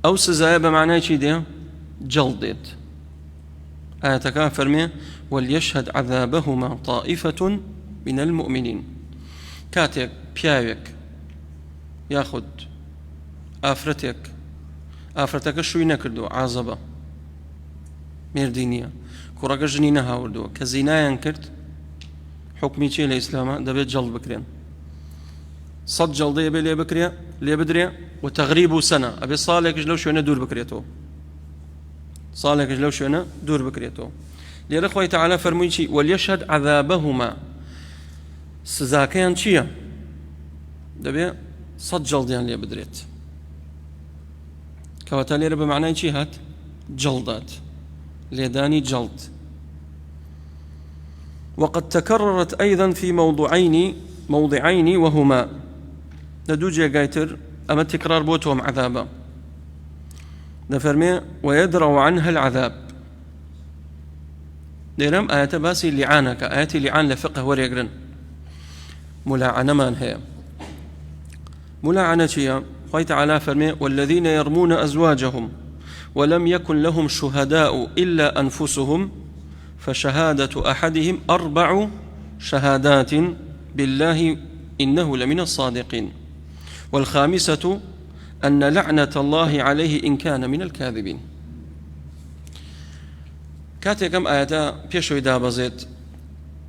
أو سزايا بمعنى شي دي جلدت. آياتك فرمي وليشهد عذابهما طائفة من المؤمنين. كاتك بياوك ياخد ئافرەتەکە شووی نەکردو عازەبە مێردی نییە کوڕەکە ژنی نەهاوردووە کە زینایان کرد حکمی چیە لە ئیسلامە دەبێت جەڵد بکرێن 100 جەڵدەیە بێ لێ بدرێ و تەغریب و سەنە ئەبێ ساڵێکش لەو شوێنە دوور بکرێتەوە لێرە خۆی تەعالە فەرمووی چی وەلیەشهد عەذابەهما سزاکەیان چییە دەبێ 100 جەڵدیان لێ بدرێت کەواتە لێرە بە معنای چی هات جەڵدات لێدانی جەڵد. وقد تكررت أيضا في موضعين وهما ندو جيغايتر أما تكرار بوتهم عذابا نفرمي ويدرأ عنها العذاب ديرم آيات باسي لعانك آيات لعان لفقه وريقرن ملاعنة من هي ملاعنة شيئا خوي تعالى فرمي والذين يرمون أزواجهم ولم يكن لهم شهداء إلا أنفسهم فشهادة أحدهم 4 شهادات بالله إنه لمن الصادقين والخامسة أن لعنة الله عليه إن كان من الكاذبين. كاتكم آياتا بيشوي دابزيت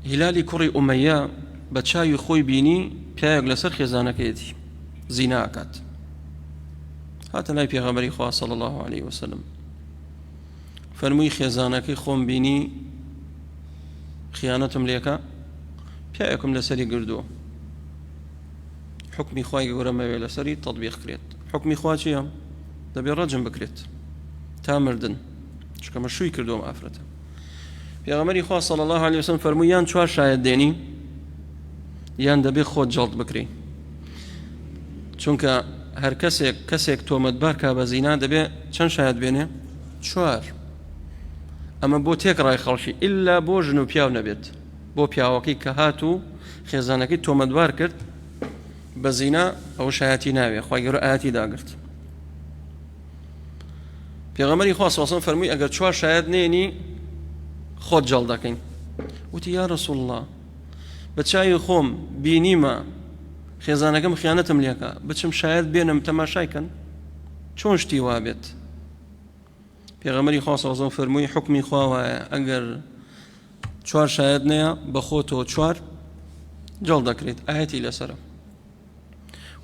هلالي كري أمية بتشاي خوي بيني بيايق لسر خزانكيتي زيناكات هات لاي پیغمبری خواه صلى الله عليه وسلم فرموی خزانکی خوم بینی خیانتم لیکا پیایکم لسری گردو حکمی خواهی گورم اوی لسری تطبیق کرد حکمی خواه چیم دبی رجم بکرد تا مردن چکه مشوی کردوم آفرته پیغمبری خواه صلى الله عليه وسلم فرموی یان 4 شاید دینی یان دبی خود جلد بکری چونکه هر کەسێک تۆمەتبار کا بە زینا دەبێ چەند شاید بێنێ 4 ئەمە بۆ تێکڕای خەڵکی ئللا بۆ ژن و پیاو نەبێت بۆ پیاوەکەی کە هات و خێزانەکەی تۆمەتبار کرد بە زینا ئەو شایەتی ناوێ خی گەورە ئاەتی داگرت پێغەمبەری خوا صلی الله علیه و سلم فەرمووی ئەگەر 4 شاید نێنی خۆت جەڵد دەکەین وتی یا ڕەسوڵ الله بە چاوی خۆم بینیمە خێزانەکەم خیانەتم لێکا بچم شاید بێنم تەماشایکەن چۆن شتی وا بێت پێغەمبەری خوا صلی الله علیه و سلم فەرمووی حکمی خوا وایە ئەگەر 4 شاید نەیە بە خۆتەوە 4 جەڵد دەکرێت ئاەتی لەسەرە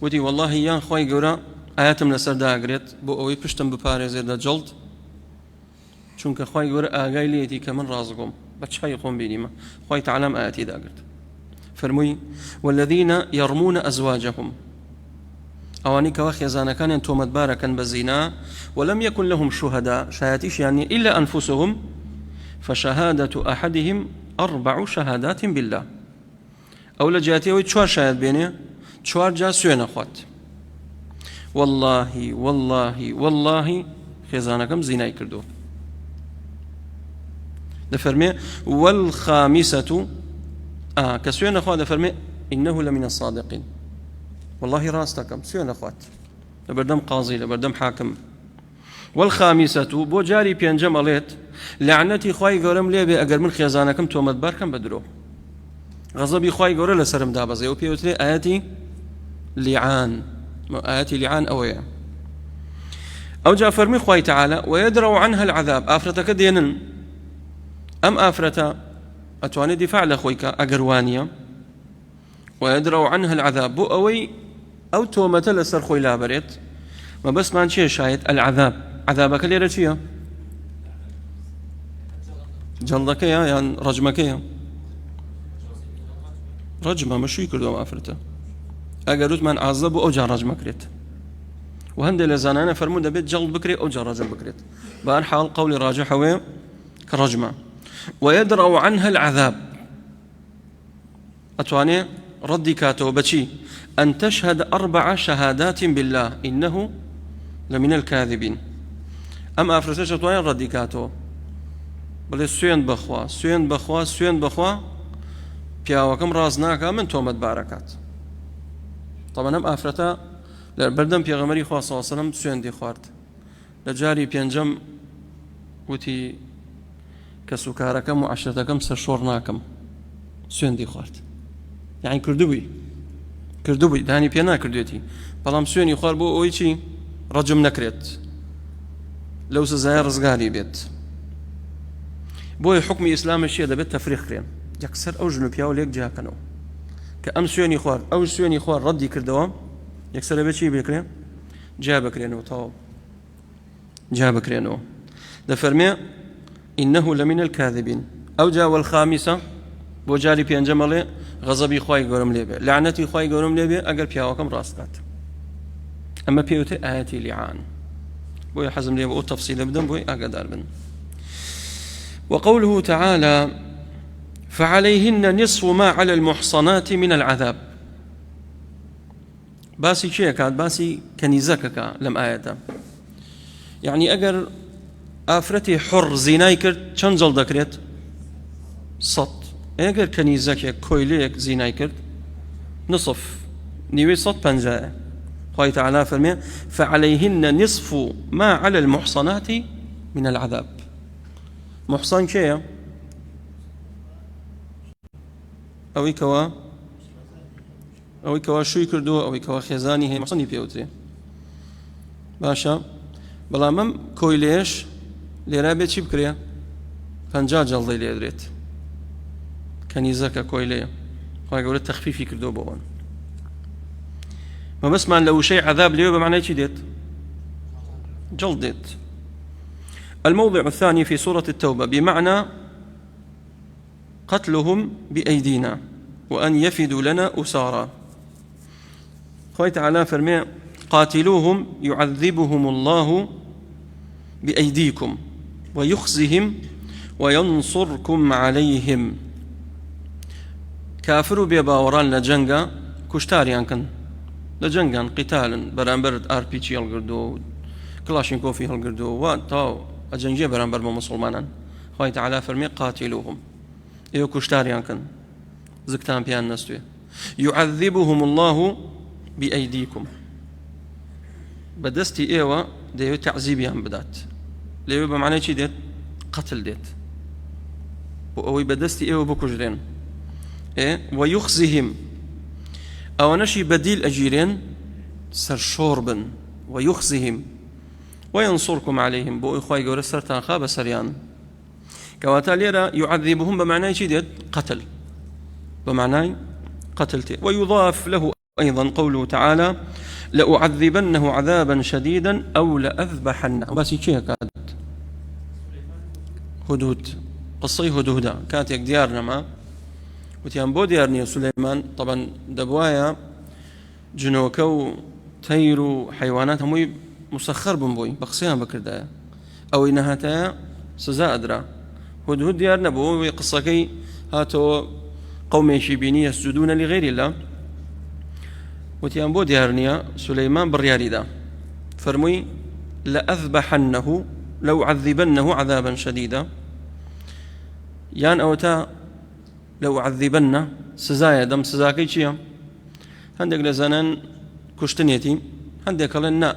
وتی والله یان خی گەورە ئاەتم لەسەر داگرێت بۆ ئەوەی پشتم بپارێزێت لە جەڵد چونکە خی گەورە ئاگای لێتی کە من ڕازگۆم بە چای خۆم بینیمە خی تەعالام ئاەتی داگرت فرموي والذين يرمون أزواجهم أواني كواخي زانا كان تومت باركا بزنا ولم يكن لهم شهداء شهادتيش يعني إلا أنفسهم فشهادة أحدهم 4 شهادات بالله أو لجاتي ويتشوار شهاد بيني تشوار جا سوين أخوات والله والله والله خزانكم زنا يكردو نفرمي والخامسة كسوين أخوات فرمي إنه لمن الصادقين والله راستكم سوين أخوات لبردم قاضي لبردم حاكم والخامسة بو جاري بينجم عليت لعنتي خواي قولم ليه أقر من خيزانكم تومت باركم بدرو غضبي خواي قول لسرم دابزي وبيوتلي آياتي لعان أويا أو جاء فرمي خواي تعالى ويدروا عنها العذاب آفرتك دينن أم آفرتا أتواني دفاع لأخويك أقروانيا ويدروا عنها العذاب بو أوي أو تومة لسر خوي لابريت ما بس ما نشي شايد العذاب عذابك ليرة شيا جلدك يا يعني رجمك يا رجمة مشي كردو ما أفرته أقروت من عذاب أو جار رجمك ريت وهندي لزانانا فرمون دبيت جلد بكري أو جار رجم بكريت بأرحال قولي راجح هو كرجمة ويدرأ عنها العذاب أتواني ردي كاتو بشي أن تشهد 4 شهادات بالله إنه لمن الكاذبين أما أفرسش أتواني ردي كاتو بل سوين بخوا بياوكم رازناك من تومت باركات طبعا أم أفرتا لبردم بيغمري خواه صلى الله عليه وسلم سوين دي خوارد لجاري بينجم وتي كسكاركم وعشرتكم سرشورناكم سوێندی خوارد یعنی کردوبووی دانی پێ ناکردوێتی بەڵام سوێنی خوارد بۆ ئەوەی چی ڕەجم نەکرێت لەو سزایە ڕزگاری بێت بۆیە حکمی ئیسلامش چیە دەبێت تەفریقکرێن یەکسەر ئەو ژن و پیاو لێک جیاکەنەوە کە ئەم سوێنی خوارد ئەو سوێنی خوارد ڕەدی کردەوە یەکسەر دەبێت چی بکرێن جا بکرێنەوە تەواو جا بکرێنەوە دەفەرمێ إنه لمن الكاذبين أو جا والخامسة بۆ جاری پێنجەم ئەڵێ غەزەبی خوای گەورەم لێ بێ لعنەتی خوای گەورەم لێ بێ ئەگەر پیاوەکەم ڕاستکات ئەمە پێوتێ ئاەتی لیعان بۆیە حەزم لێ بۆ ئەو تەفسیلە بدەم بۆی ئاگادار بن وقوله تعالى فعليهن نصف ما على المحصنات من العذاب باسي چیە کات باسی کەنیزەکەکە لەم ئاەتە یعنی ئەگەر ئافرەتی حڕ زینای کرد چەند جەڵ دەکرێت 100 ئەگەر کەنیزەکێک کۆیلەیەک زینای کرد نصف نیوەی 150 خوای تعالی فەرمێ فعليهن نصف ما على المحصنات من العذاب محصن کێیە ئەوەی کەوا شووی کردووە ئەوەی کەوا خێزانی هەیە محصنی پێوترێ باشە بەڵام ئەم کۆیلێش لێرا بێت چی بکرێ 50 جەڵدەی لێدرێت کەنیزەکە کۆیلەیە خوای گەورە تەخفیفی کردو بۆ ئەوان مەبەستمان لە وشەی عەذاب لێوە بەمعنای چی دێت جەڵد دێت الموضع الثاني في سورة التوبة بمعنى قتلهم بأيدينا وأن يفدوا لنا أسارا خوي تعالى فرمي قاتلوهم يعذبهم الله بأيديكم ويخزهم وينصركم عليهم كافر بيباوران لجنگا كشتاريان كن لجنگان قتالا برانبر ار بي جي هلگردو كلاشينكوفي هلگردو واتاو اجنجي برانبر مسلمانان خوي تعالى فرمي قاتلوهم ايو كشتاريان كن زكتان بيان نستوي يعذبهم الله بأيديكم بدستي ايوا ديو تعذيبيان بدات ليو بمعنى چی دێت قتل دێت بۆ ئەوەی بەدەستی ئێوە بکوژرێن ويخزهم ئەوانەشی بەدیل ئەگیرێن سەرشۆڕ بن ويخزهم وينصركم عليهم بۆ ئەوی خوای گەورە سەرتانخا بەسەریان کەواتە لێرە يعذبهم بمعنى چی دێت قتل بمعنى قتل تێ ويضاف له أيضا قوله تعالى لأعذبنه عذابا شديدا أو لأذبحنه بس چی هەکات هدود قصي هدودا كانت يك ديارنا ما وتيان بو ديارني سليمان طبعا دبوايا جنوكو تيرو حيوانات هموي مسخر بنبوي بقصيان بكردايا او انها سزا ادرا هدهد ديارنا بو قصكي هاتو قوم يشيبيني يسجدون لغير الله وتيان بو ديارني سليمان برياري دا فرمي لأذبحنه لو عذبنه عذابا شديدا يان أوتا لو عذبنه سزايا دم سزاكي چيا هندك لزنان كشتنيتي هندك لنا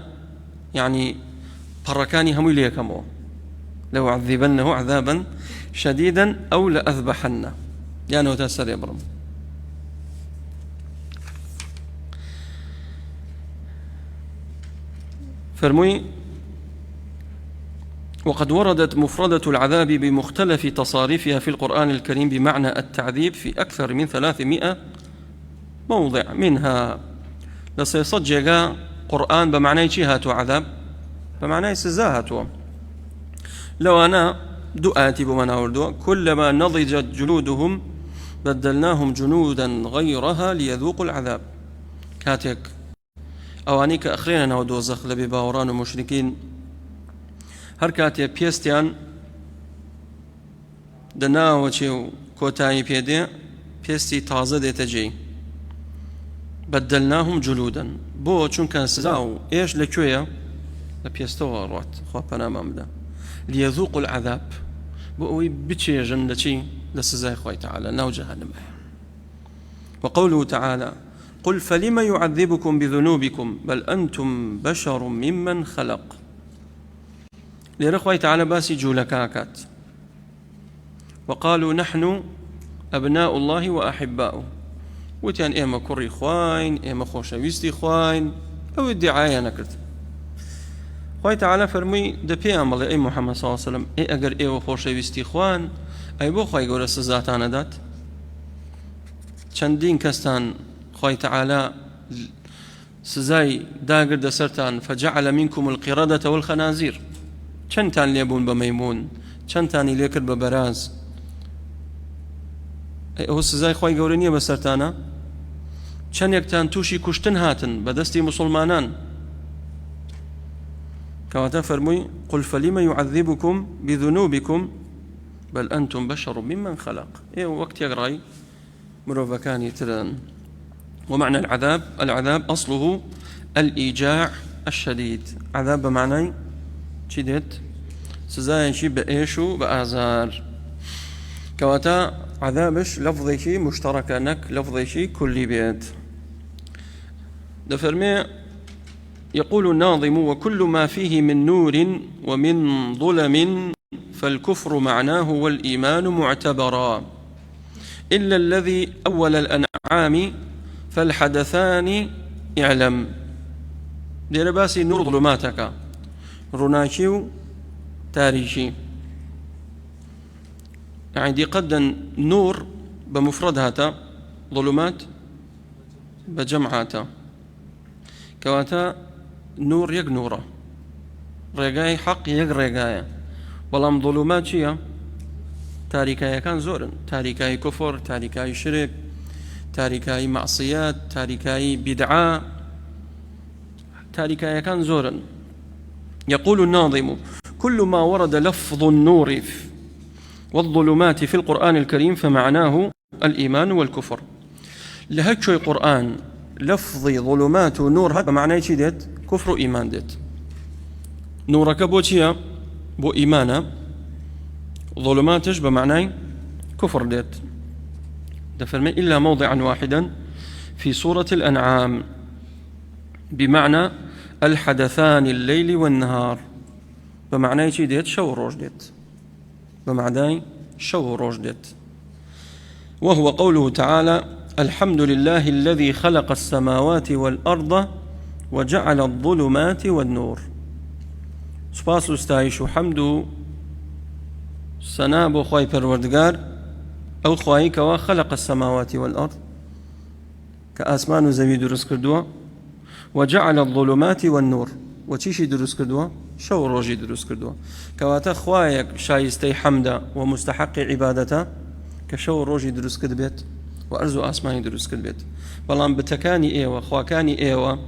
يعني بركاني همي ليكمو لو عذبنه عذابا شديدا أو لأذبحنه يان أوتا سر يبرم فرمي وقد وردت مفردة العذاب بمختلف تصاريفها في القرآن الكريم بمعنى التعذيب في أكثر من 300 موضع منها لسيصجق قرآن بمعنى هاتو عذاب بمعنى سزاهاتو لو أنا دؤاتي بمعنى وردو كلما نضجت جلودهم بدلناهم جنودا غيرها ليذوقوا العذاب كاتك أوانيك أخرين ودوزخ لبي باوران ومشركين هر کاتێ پێستیان دەناوەچێ و کۆتایی پێدێ پێستی تازە دێتە جێی بەدەلناهم جولودەن بۆ چونکە سزا و ئێش لەکوێیە لە پێستەوە ڕات خوا پەنامان بدە لیەذوقوا العذاب بۆ ئەوەی بچێژن لە چی لە سزای خوای تعالی ناو جەهەنەمە وقوله تعالى قل فلم يعذبكم بذنوبكم بل أنتم بشر ممن خلق لێرە خوای تعالى باسی جوولەکەکات وقالوا نحن أبناء الله وأحباؤه وتيان إما كوري خواين إما خوشويستي خواين أو ادعايا نكرت خوای تعالى فرمي دبي عمل أي محمد صلى الله عليه وسلم أي أجر أي خوشويستي خوان أي بو خوای گەورە سزاتانە دات چەندین کەستان خوای تعالى سزای داگردە سەرتان فجعل منكم القردة والخنازير چەندتان لێبوون بە مەیمون چەندتانی لێکرد بە بەراز ئەو سزای خوای گەورە نییە بەسەرتانە چەندێکتان تووشی کوشتن هاتن بەدەستی مسلمانان کەواتە فەرمووی قل فلم يعذبكم بذنوبكم بل أنتم بشر ممن خلق وقت يقرأي مرۆڤەکانی ترن ومعنى العذاب أصله الإيجاع الشديد عذاب بمعنى شديد سزایشی بە ئێش و بە ئازار کەواتە عذابش لفظێکی مشتركە نەک لفظێکی كلي بێت دەفەرمێ يقول الناظم وكل ما فيه من نور ومن ظلم فالكفر معناه والإيمان معتبرا إلا الذي أول الأنعام فالحدثان اعلم دير باسي نور ظلماتك رناكي تاريخي يعني دي قد نور بمفردها ظلمات بجمعاتا كواتا نور يق نورة رقاي حق يق رقاي والله ظلمات شيء تاريكاي كان زورن تاريكاي كفر تاريكاي شرك تاريكاي معصيات تاريكاي بدعاء تاريكاي كان زورن يقول الناظم كل ما ورد لفظ النور والظلمات في القرآن الكريم فمعناه الإيمان والكفر لهجو القرآن لفظ ظلمات ونور هذا معناه شيء ديت كفر إيمان ديت نورك بوتيا بو إيمانا ظلماتش بمعنى كفر ديت دفرمي إلا موضعا واحدا في سورة الأنعام بمعنى الحدثان الليل والنهار بمعنى شي ديت شو روج ديت بمعنى شو روج ديت وهو قوله تعالى الحمد لله الذي خلق السماوات والأرض وجعل الظلمات والنور سپاس استایش و حمد و سنا بو خوای پروردگار او خوای کوا خلق السماوات والأرض كأسمان زوي درس كردوا وجعل الظلمات والنور وتشي درس كردوا شو روجي درس كردوا كواتا خوايك شايستي حمدا ومستحق عبادته كشو روجي درس كدبيت وأرزو آسماني درس كدبيت بلان بتكاني ايوه خواكاني ايوه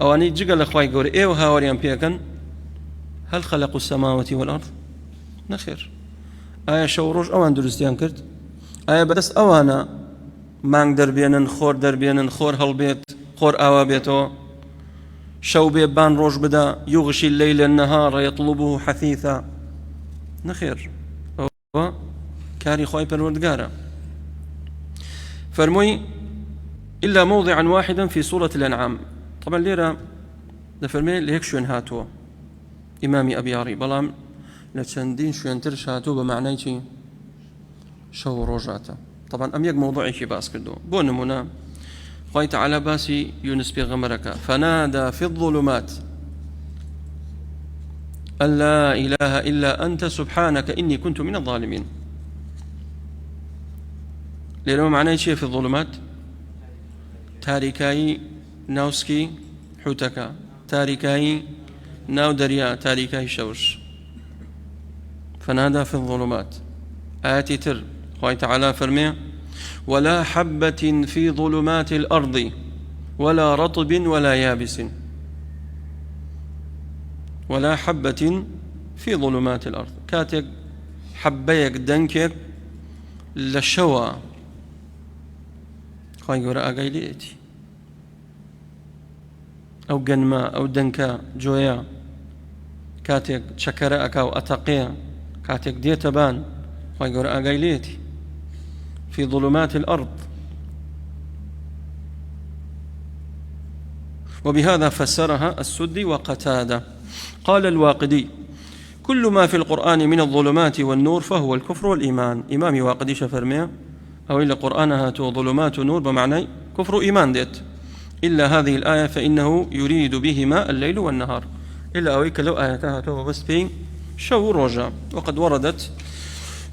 اواني جقل خواي قور ايوه هاوريان بيكن هل خلقوا السماوات والأرض نخير آية شو روج اوان درستيان كرت آية بس اوانا مانگ دربينن خور دربينن خور هالبيت خور آوا بيتو شو بيبان روج بدا يغشي الليل النهار يطلبه حثيثا نخير هو كاري خواي پروردگارا فرموي إلا موضعا واحدا في سورة الأنعام طبعا ليرا دفرمي لهيك شوين هاتوا إمامي أبياري بلام لچندين شوين ترش هاتوا بمعنى چي شو روجاتا طبعا أم يك موضوعي شي باس كردو بو نمونا خوي تعالى باسي يونس بيغمرك فنادى في الظلمات أن لا إله إلا أنت سبحانك إني كنت من الظالمين لأنه معناه شيء في الظلمات تاريكاي ناوسكي حوتكا تاريكاي ناو دريا تاريكاي شوش فنادى في الظلمات آياتي تر خوي تعالى فرمي ولا حبة في ظلمات الأرض ولا رطب ولا يابس ولا حبة في ظلمات الأرض كاتك حبيك دنكك لشوا خوي قراءة قيليتي أو قنما أو دنكا جويا كاتك شكراءك أو أتقيا كاتك ديتبان خوي قراءة قيليتي في ظلمات الأرض وبهذا فسرها السدي وقتادة قال الواقدي كل ما في القرآن من الظلمات والنور فهو الكفر والإيمان. إمامي واقديش فرميه أو إلا قرآنها ظلمات ونور بمعنى كفر إيمان ديت، إلا هذه الآية فإنه يريد بهما الليل والنهار، إلا أويك لو آياتها بس في شو رجع. وقد وردت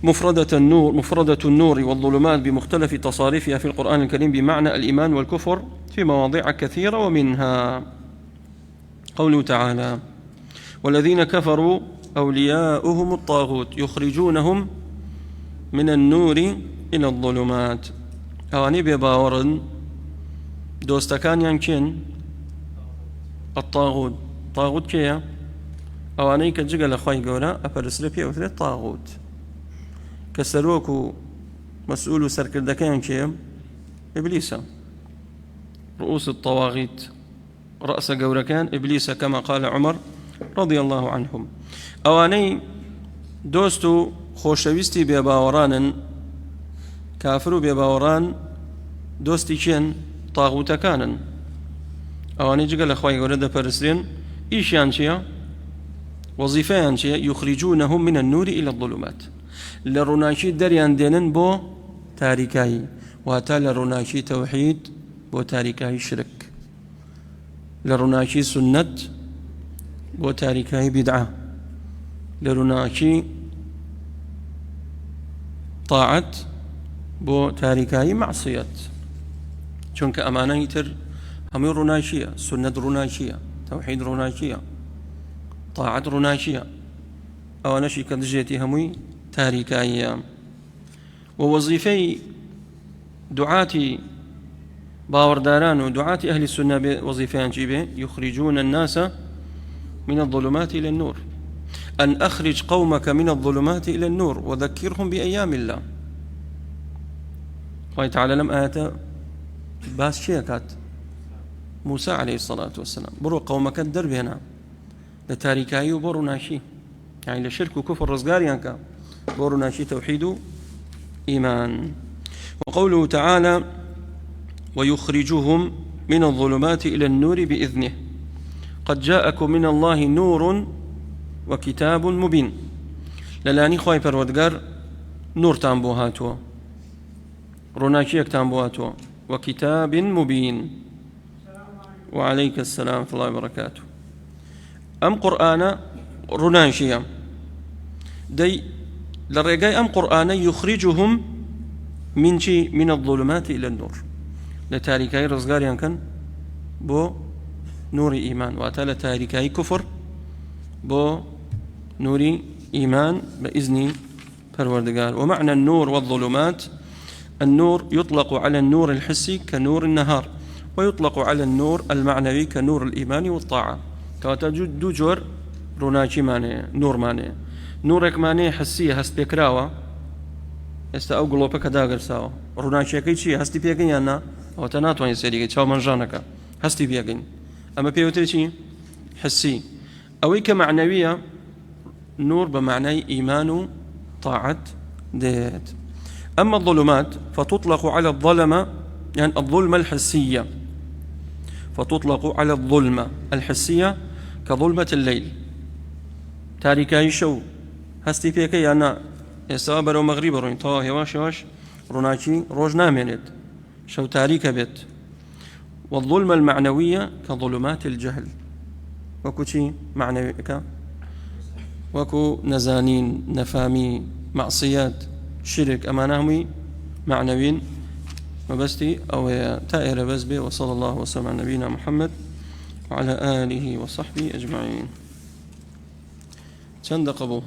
مفردة النور والظلمات بمختلف تصاريفها في القرآن الكريم بمعنى الإيمان والكفر في مواضع كثيرة، ومنها قوله تعالى: والذين كفروا أولياؤهم الطاغوت يخرجونهم من النور إلى الظلمات. أواني بباورن دوستكان ينكين الطاغوت. طاغوت كيا أواني كجيجا لخواي قولا أفرسل بيه وثلاث طاغوت كسروكو مسؤول سركردكان كيا إبليسا رؤوس الطواغيت رأس قوركان إبليس كما قال عمر رضي الله عنهم. أواني دوستو خوشويستي بباوران كافروا بباوران دوستي كين طاغوت كانن. أواني جيجا لخواي قولا دا فرسلين إيش يانشيا وظيفة يانشيا يخرجونهم من النور إلى الظلمات. لروناشي دريان دينن بو تاريكاي، واتا لروناشي توحيد بو تاريكاي شرك، لروناشي سنة بو تاريكاي بدعة، لروناشي طاعة بو تاريكاي معصية. چونك أمانة يتر همي روناشية، سنة روناشية، توحيد روناشية، طاعة روناشية، أو نشي كدجيتي همي تاريكايا. ووظيفي دعاتي باورداران ودعاة أهل السنة وظيفان جيبه يخرجون الناس من الظلمات إلى النور، أن أخرج قومك من الظلمات إلى النور وذكرهم بأيام الله. الله تعالى لم آيات باس شيكات موسى عليه الصلاة والسلام برو قومك الدرب هنا لتاريكاي وبرو ناشي، يعني لشرك وكفر رزقاريانك بورو ناشي توحيد إيمان. وقوله تعالى: ويخرجهم من الظلمات إلى النور بإذنه قد جاءكم من الله نور وكتاب مبين. للاني خواهي پروردگار نور تنبوهاتوا روناشيك تنبوهاتوا وكتاب مبين. وعليك السلام ورحمة الله وبركاته. أم قرآن روناشيا دي للرجاء أم قرآن يخرجهم من شيء من الظلمات إلى النور لتاريكاي رزقاريان كان بو نور إيمان، وأتى تاريكاي كفر بو نور إيمان بإذن پروردگار. ومعنى النور والظلمات: النور يطلق على النور الحسي كنور النهار، ويطلق على النور المعنوي كنور الإيمان والطاعة. كواتجد دو جور روناشي ماني نور ماني نورك ماني حسية هست بكراوة استا او قلوبك داغر ساوة روناشي كي چي هستي بيكين يانا او تناتواني سيريكي چاو منجانك هستي بيكين. اما بيوتري چي حسي اوي كمعنوية نور بمعنى إيمان طاعة ديت. أما الظلمات فتطلق على الظلمة، يعني الظلمة الحسية، فتطلق على الظلمة الحسية كظلمة الليل تاريكاي شو هستي فيكي أنا إسابر ومغرب روين طواه يواش يواش روناشي روج نامينت شو تاريكا بيت. والظلمة المعنوية كظلمات الجهل وكو شي معنوي وكو نزانين نفامي معصيات شرك أمانهم معنوين وبستي أو تائر بزبي. وصلى الله وسلم على نبينا محمد وعلى آله وصحبه أجمعين. چند قبو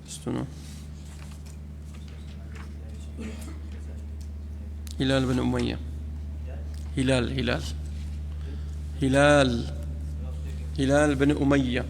استنو هلال بن أمية هلال بن أمية